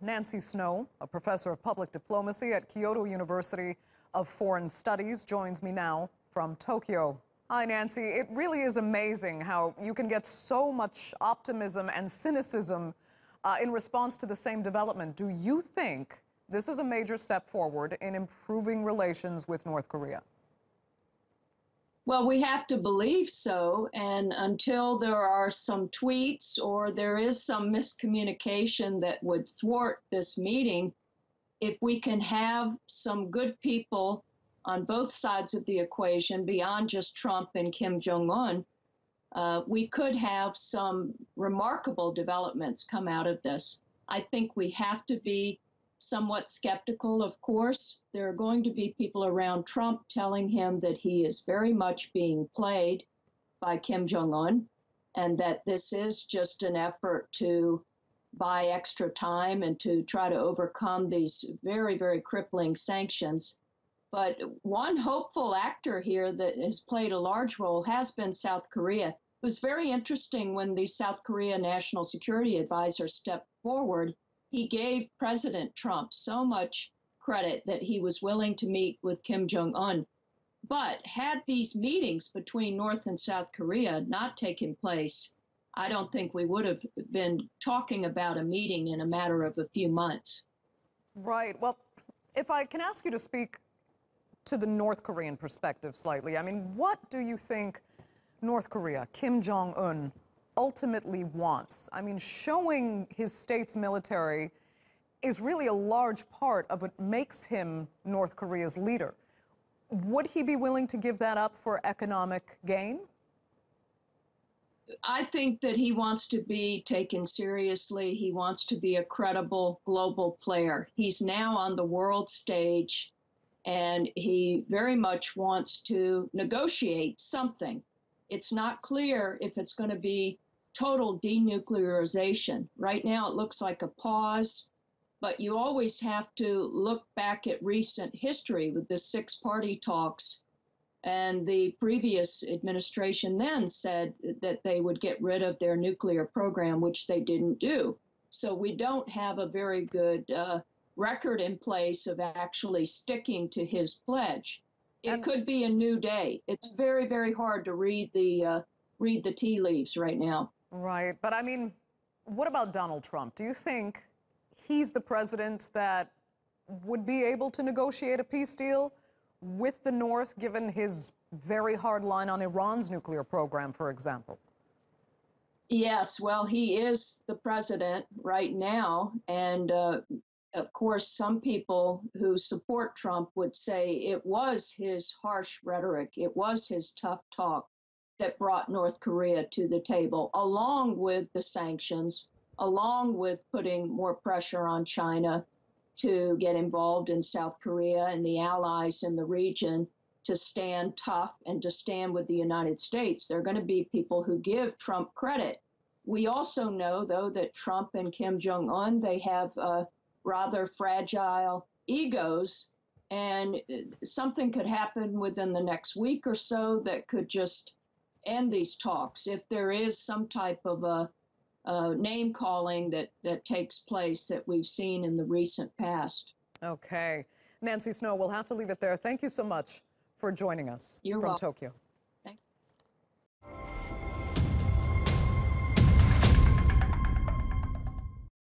Nancy Snow, a professor of public diplomacy at Kyoto University of Foreign Studies, joins me now from Tokyo. Hi, Nancy. It really is amazing how you can get so much optimism and cynicism in response to the same development. Do you think this is a major step forward in improving relations with North Korea? Well, we have to believe so, and until there are some tweets or there is some miscommunication that would thwart this meeting, if we can have some good people on both sides of the equation beyond just Trump and Kim Jong-un, we could have some remarkable developments come out of this. I think we have to be somewhat skeptical, of course. There are going to be people around Trump telling him that he is very much being played by Kim Jong-un and that this is just an effort to buy extra time and to try to overcome these very, very crippling sanctions. But one hopeful actor here that has played a large role has been South Korea. It was very interesting when the South Korea National Security Advisor stepped forward. He gave President Trump so much credit that he was willing to meet with Kim Jong-un. But had these meetings between North and South Korea not taken place, I don't think we would have been talking about a meeting in a matter of a few months. Right. Well, if I can ask you to speak to the North Korean perspective slightly, I mean, what do you think North Korea, Kim Jong-un, ultimately wants? I mean, showing his state's military is really a large part of what makes him North Korea's leader. Would he be willing to give that up for economic gain? I think that he wants to be taken seriously. He wants to be a credible global player. He's now on the world stage, and he very much wants to negotiate something. It's not clear if it's going to be total denuclearization. Right now, it looks like a pause, but you always have to look back at recent history with the six-party talks. And the previous administration then said that they would get rid of their nuclear program, which they didn't do. So we don't have a very good record in place of actually sticking to his pledge. It could be a new day. It's very, very hard to read the tea leaves right now. Right. But I mean, what about Donald Trump? Do you think he's the president that would be able to negotiate a peace deal with the North, given his very hard line on Iran's nuclear program, for example? Yes, well, he is the president right now. And of course, some people who support Trump would say it was his harsh rhetoric, it was his tough talk that brought North Korea to the table, along with the sanctions, along with putting more pressure on China to get involved in South Korea and the allies in the region to stand tough and to stand with the United States. There are going to be people who give Trump credit. We also know, though, that Trump and Kim Jong-un, they have rather fragile egos, and something could happen within the next week or so that could just end these talks. If there is some type of a name calling that takes place that we've seen in the recent past. Okay. Nancy Snow, we'll have to leave it there. Thank you so much for joining us from Tokyo.